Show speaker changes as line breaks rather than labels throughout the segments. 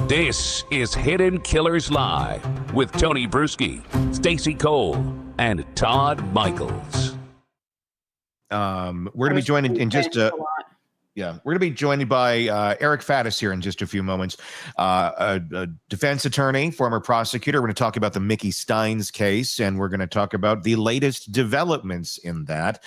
This is Hidden Killers Live with Tony Brueski, Stacy Cole, and Todd Michaels.
We're going to be joined in just we're going to be joined by Eric Faddis here in just a few moments, a defense attorney, former prosecutor. We're going to talk about the Mickey Stines case, and we're going to talk about the latest developments in that,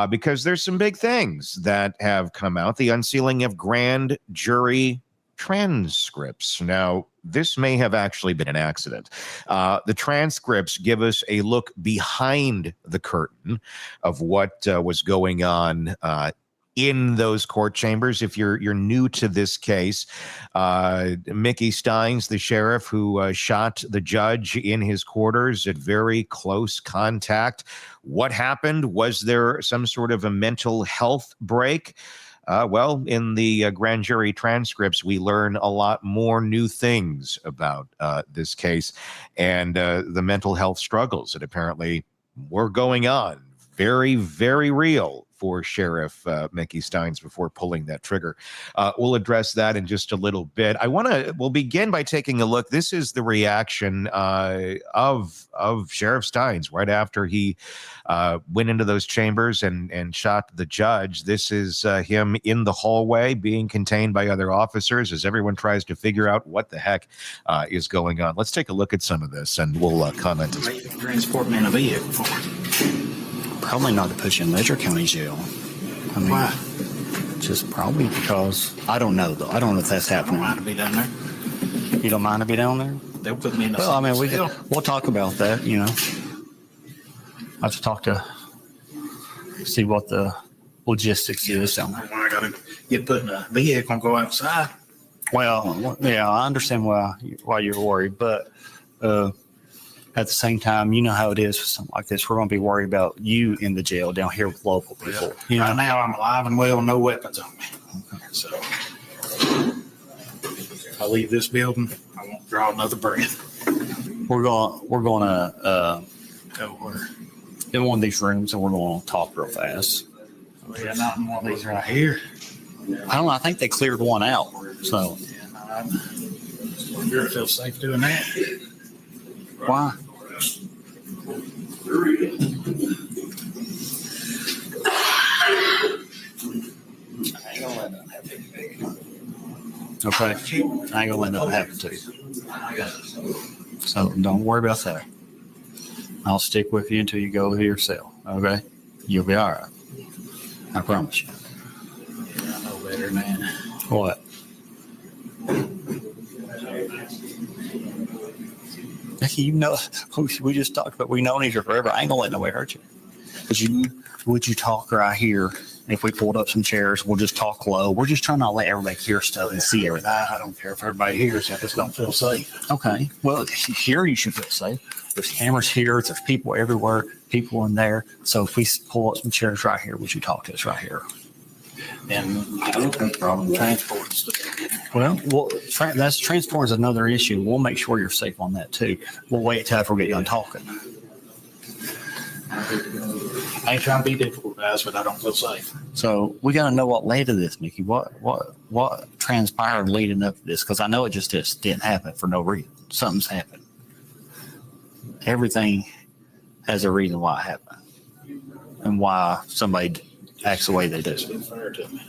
because there's some big things that have come out. The unsealing of grand jury transcripts. Now, this may have actually been an accident. The transcripts give us a look behind the curtain of what was going on in those court chambers. If you're new to this case, Mickey Stines, the sheriff who shot the judge in his quarters at very close contact. What happened? Was there some sort of a mental health break? Well, in the grand jury transcripts, we learn a lot more new things about this case and the mental health struggles that apparently were going on. Very, very real for Sheriff Mickey Stines before pulling that trigger. We'll address that in just a little bit. We'll begin by taking a look. This is the reaction of Sheriff Stines right after he went into those chambers and shot the judge. This is him in the hallway being contained by other officers as everyone tries to figure out what the heck is going on. Let's take a look at some of this and we'll comment.
Transport me in a vehicle for?
Probably not to put you in Ledger County Jail. I mean,
why?
Just probably because I don't know though. I don't know if that's
I don't
happening.
mind to be down there.
You don't mind to be down there?
They'll put me in a
Well, I mean,
cell.
we'll talk about that. You know, I have to talk to see what the logistics is down there.
When I got to get put in a vehicle and go outside.
Well, yeah, I understand why you're worried, but at the same time, you know how it is with something like this. We're going to be worried about you in the jail down here with local people.
Yeah.
You know?
Right now, I'm alive and well, no weapons on me. So, if I leave this building, I won't draw another breath.
We're going to
Go where?
in one of these rooms, and we're going to talk real fast.
Yeah, not in one of these right here.
I don't know. I think they cleared one out. So
Yeah, no, I wonder if I feel safe doing that.
why? I ain't gonna let nothing happen to you. Okay, I ain't gonna let nothing happen to you. So don't worry about that. I'll stick with you until you go to your cell. Okay, you'll be all right. I promise you.
Yeah, I know better than that.
What? You know, we just talked about we known each other forever. I ain't gonna let nobody hurt you. Would you talk right here? If we pulled up some chairs, we'll just talk low. We're just trying not to let everybody hear stuff and see everything.
I don't care if everybody hears. I just don't feel safe.
Okay. Well, here you should feel safe. There's cameras here. There's people everywhere. People in there. So if we pull up some chairs right here, would you talk to us right here?
And I don't have a problem transporting stuff.
Well, that's transport is another issue. We'll make sure you're safe on that too. We'll wait till after we get done talking.
I ain't trying to be difficult, guys, but I don't feel safe.
So we got to know what led to this, Mickey. What transpired leading up to this? Because I know it just didn't happen for no reason. Something's happened. Everything has a reason why it happened and why somebody acts the way they do.
Just be fair to me.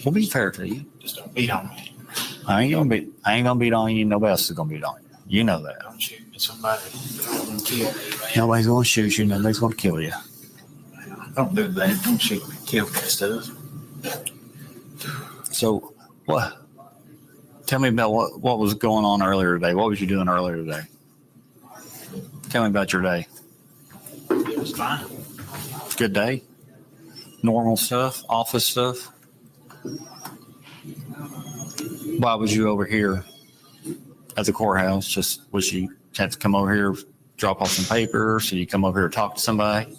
We'll be fair to you.
Just don't beat on me.
I ain't gonna beat on you. Nobody else is gonna beat on you. You know that.
Don't shoot me. Somebody don't kill me, man.
Nobody's gonna shoot you. Nobody's gonna kill you.
Don't do that. Don't shoot me. Kill that stuff.
So what? Tell me about what was going on earlier today. What was you doing earlier today? Tell me about your day.
It was fine.
Good day. Normal stuff. Office stuff. Why was you over here at the courthouse? Just was you had to come over here, drop off some papers? So you come over here to talk to somebody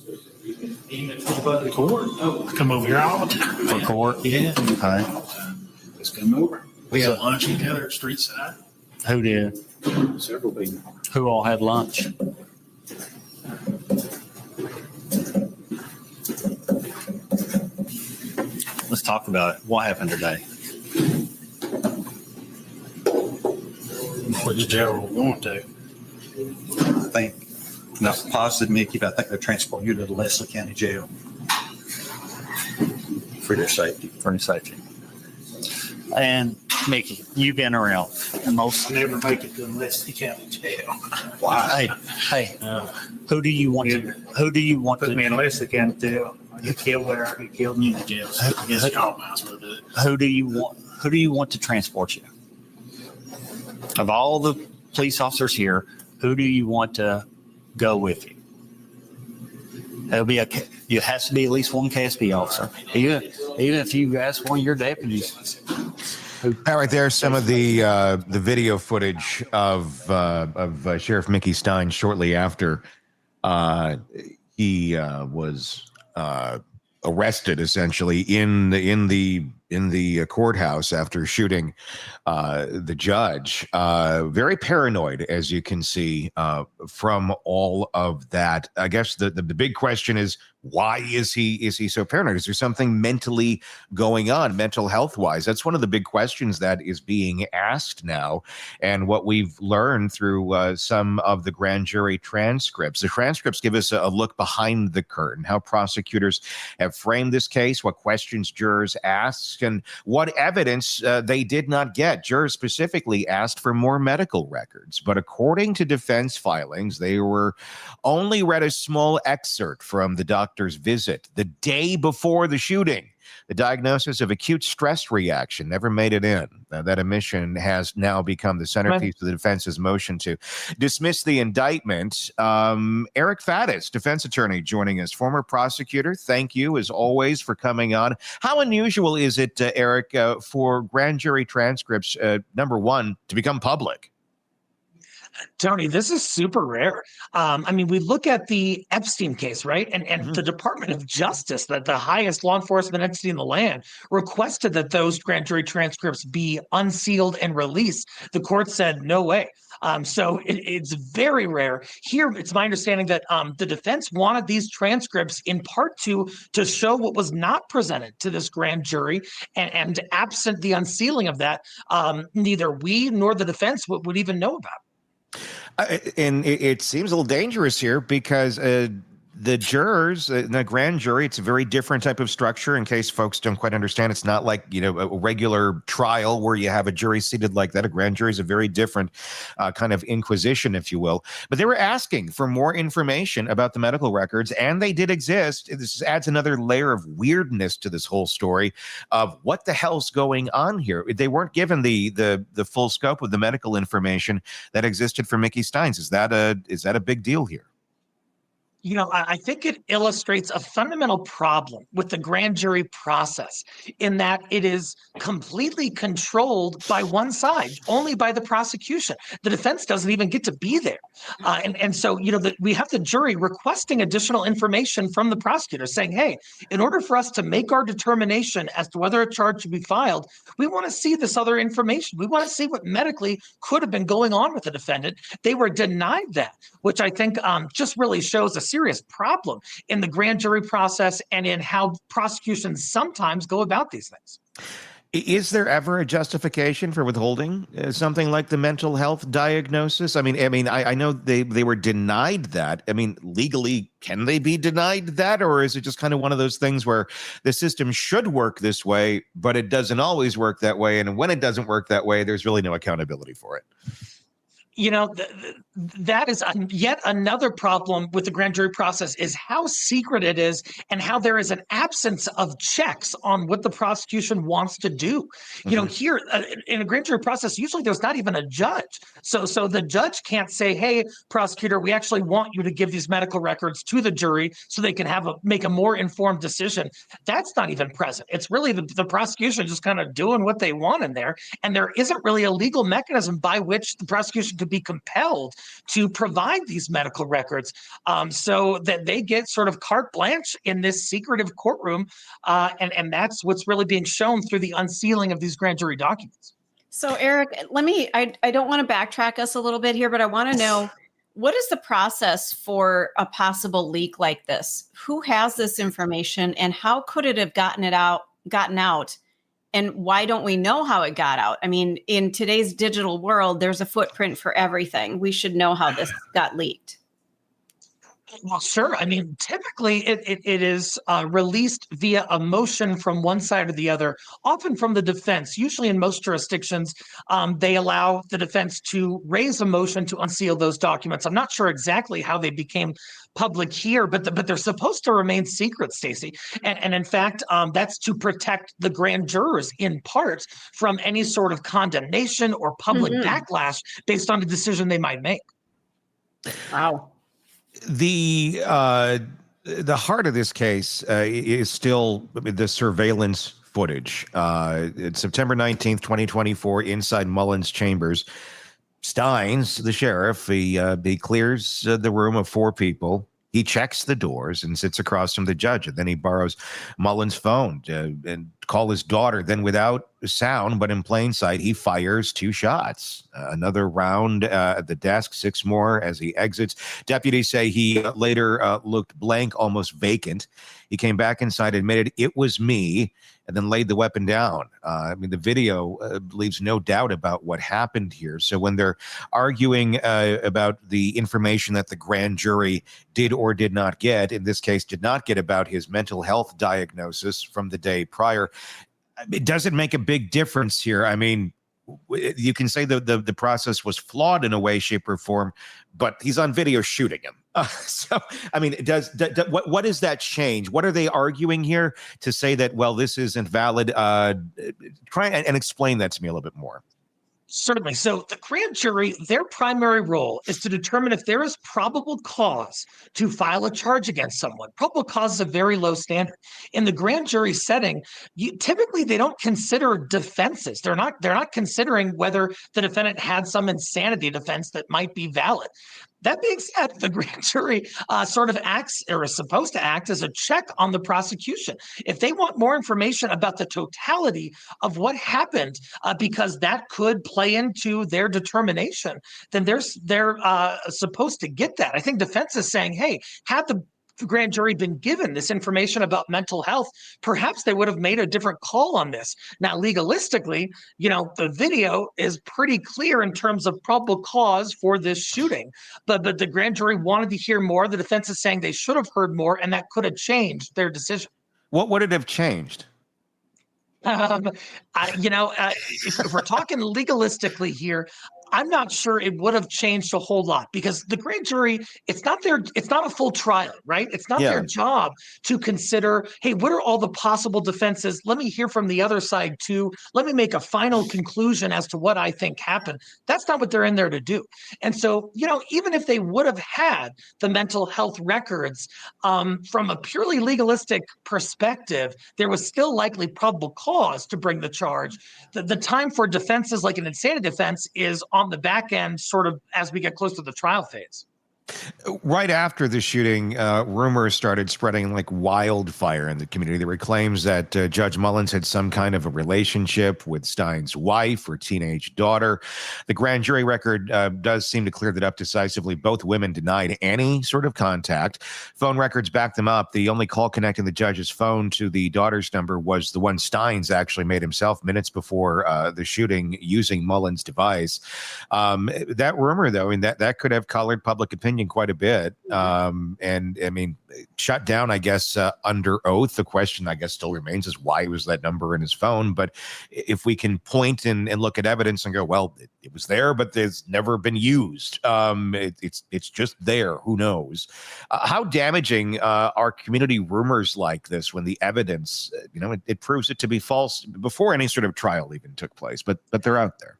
Even for the court. Oh, come over here all the time.
for court?
Yeah.
Okay.
Just come over. We had lunch together at Street Side.
Who did?
Several people.
Who all had lunch? Let's talk about it. What happened today?
Which jail we're going to.
I think, not positive, Mickey, but I think they're transporting you to the Leslie County Jail. For their safety. For their safety. And Mickey, you've been around most.
I never make it to the Leslie County Jail.
Why? Hey, who do you want to? Who do you want
Put
to?
me in Leslie County Jail. You killed there. You killed me in the jail. So I guess y'all might as well do it.
Who do you want? Who do you want to transport you? Of all the police officers here, who do you want to go with you? There'll be it has to be at least one KSP officer, even if you ask one of your deputies.
All right, there's some of the video footage of Sheriff Mickey Stines shortly after he was arrested, essentially in the courthouse after shooting the judge. Very paranoid, as you can see from all of that. I guess the big question is, why is he so paranoid? Is there something mentally going on, mental health wise? That's one of the big questions that is being asked now. And what we've learned through some of the grand jury transcripts, the transcripts give us a look behind the curtain, how prosecutors have framed this case, what questions jurors asked, and what evidence they did not get. Jurors specifically asked for more medical records, but according to defense filings, they were only read a small excerpt from the doctor's visit the day before the shooting. The diagnosis of acute stress reaction never made it in. That omission has now become the centerpiece of the defense's motion to dismiss the indictment. Eric Faddis, defense attorney, joining us, former prosecutor. Thank you, as always, for coming on. How unusual is it, Eric, for grand jury transcripts, number one, to become public?
Tony, this is super rare. I mean, we look at the Epstein case, right? And the Department of Justice, that the highest law enforcement entity in the land, requested that those grand jury transcripts be unsealed and released. The court said, no way. So it's very rare. Here, it's my understanding that the defense wanted these transcripts in part to show what was not presented to this grand jury, and absent the unsealing of that, neither we nor the defense would even know about.
And it seems a little dangerous here because the jurors in the grand jury, it's a very different type of structure. In case folks don't quite understand, it's not like, a regular trial where you have a jury seated like that. A grand jury is a very different kind of inquisition, if you will. But they were asking for more information about the medical records, and they did exist. This adds another layer of weirdness to this whole story of what the hell's going on here. They weren't given the full scope of the medical information that existed for Mickey Stines. Is that a big deal here?
I think it illustrates a fundamental problem with the grand jury process, in that it is completely controlled by one side, only by the prosecution. The defense doesn't even get to be there. And so, we have the jury requesting additional information from the prosecutor saying, hey, in order for us to make our determination as to whether a charge should be filed, we want to see this other information. We want to see what medically could have been going on with the defendant. They were denied that, which I think just really shows a serious problem in the grand jury process and in how prosecutions sometimes go about these things.
Is there ever a justification for withholding something like the mental health diagnosis? I mean, I know they were denied that. I mean, legally, can they be denied that? Or is it just kind of one of those things where the system should work this way, but it doesn't always work that way? And when it doesn't work that way, there's really no accountability for it.
That is yet another problem with the grand jury process, is how secret it is and how there is an absence of checks on what the prosecution wants to do. Here in a grand jury process, usually there's not even a judge. So the judge can't say, hey, prosecutor, we actually want you to give these medical records to the jury so they can make a more informed decision. That's not even present. It's really the prosecution just kind of doing what they want in there. And there isn't really a legal mechanism by which the prosecution could be compelled to provide these medical records, so that they get sort of carte blanche in this secretive courtroom. And that's what's really being shown through the unsealing of these grand jury documents.
So, Eric, I don't want to backtrack us a little bit here, but I want to know, what is the process for a possible leak like this? Who has this information, and how could it have gotten out And why don't we know how it got out? I mean, in today's digital world, there's a footprint for everything. We should know how this got leaked.
Well, sure. I mean, typically it is released via a motion from one side or the other, often from the defense. Usually in most jurisdictions, they allow the defense to raise a motion to unseal those documents. I'm not sure exactly how they became public here, but they're supposed to remain secret, Stacy. And in fact, that's to protect the grand jurors in part from any sort of condemnation or public backlash based on the decision they might make.
Wow.
The heart of this case is still the surveillance footage. It's September 19th, 2024, inside Mullins' chambers. Stines, the sheriff, he clears the room of 4 people. He checks the doors and sits across from the judge. And then he borrows Mullins' phone and call his daughter. Then without sound, but in plain sight, he fires 2 shots. Another round at the desk, 6 more as he exits. Deputies say he later looked blank, almost vacant. He came back inside, admitted it was me, and then laid the weapon down. I mean, the video leaves no doubt about what happened here. So when they're arguing about the information that the grand jury did or did not get, in this case, did not get about his mental health diagnosis from the day prior, it doesn't make a big difference here. I mean, you can say the process was flawed in a way, shape, or form, but he's on video shooting him. So, I mean, what does that change? What are they arguing here to say that, well, this isn't valid? Try and explain that to me a little bit more.
Certainly. So the grand jury, their primary role is to determine if there is probable cause to file a charge against someone. Probable cause is a very low standard. In the grand jury setting, typically they don't consider defenses. They're not considering whether the defendant had some insanity defense that might be valid. That being said, the grand jury sort of acts or is supposed to act as a check on the prosecution. If they want more information about the totality of what happened, because that could play into their determination, then they're supposed to get that. I think defense is saying, hey, had the grand jury been given this information about mental health, perhaps they would have made a different call on this. Now, legalistically, the video is pretty clear in terms of probable cause for this shooting, but the grand jury wanted to hear more. The defense is saying they should have heard more, and that could have changed their decision.
What would it have changed?
If we're talking legalistically here, I'm not sure it would have changed a whole lot, because the grand jury, it's not a full trial, right? It's not their job to consider, hey, what are all the possible defenses? Let me hear from the other side too. Let me make a final conclusion as to what I think happened. That's not what they're in there to do. And so, even if they would have had the mental health records, from a purely legalistic perspective, there was still likely probable cause to bring the charge. The time for defenses like an insanity defense is on the back end, sort of as we get close to the trial phase.
Right after the shooting, rumors started spreading like wildfire in the community. There were claims that Judge Mullins had some kind of a relationship with Stines' wife or teenage daughter. The grand jury record does seem to clear that up decisively. Both women denied any sort of contact. Phone records back them up. The only call connecting the judge's phone to the daughter's number was the one Stines actually made himself minutes before the shooting using Mullins' device. That rumor, though, that could have colored public opinion quite a bit. And I mean, shut down, I guess, under oath. The question, I guess, still remains is why was that number in his phone? But if we can point and look at evidence and go, well, it was there, but it's never been used. It's just there. Who knows? How damaging are community rumors like this when the evidence, it proves it to be false before any sort of trial even took place, but they're out there.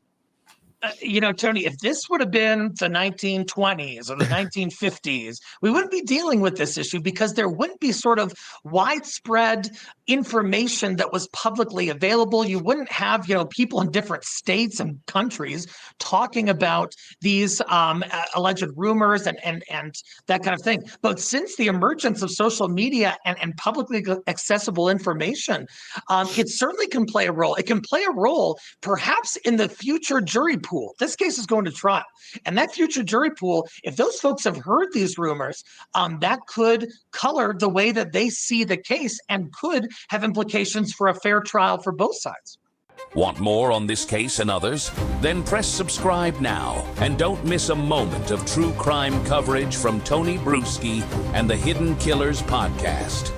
Tony, if this would have been the 1920s or the 1950s, we wouldn't be dealing with this issue, because there wouldn't be sort of widespread information that was publicly available. You wouldn't have, people in different states and countries talking about these alleged rumors and that kind of thing. But since the emergence of social media and publicly accessible information, it certainly can play a role. It can play a role perhaps in the future jury pool. This case is going to trial, and that future jury pool, if those folks have heard these rumors, that could color the way that they see the case and could have implications for a fair trial for both sides.
Want more on this case and others? Then press subscribe now and don't miss a moment of true crime coverage from Tony Brueski and the Hidden Killers podcast.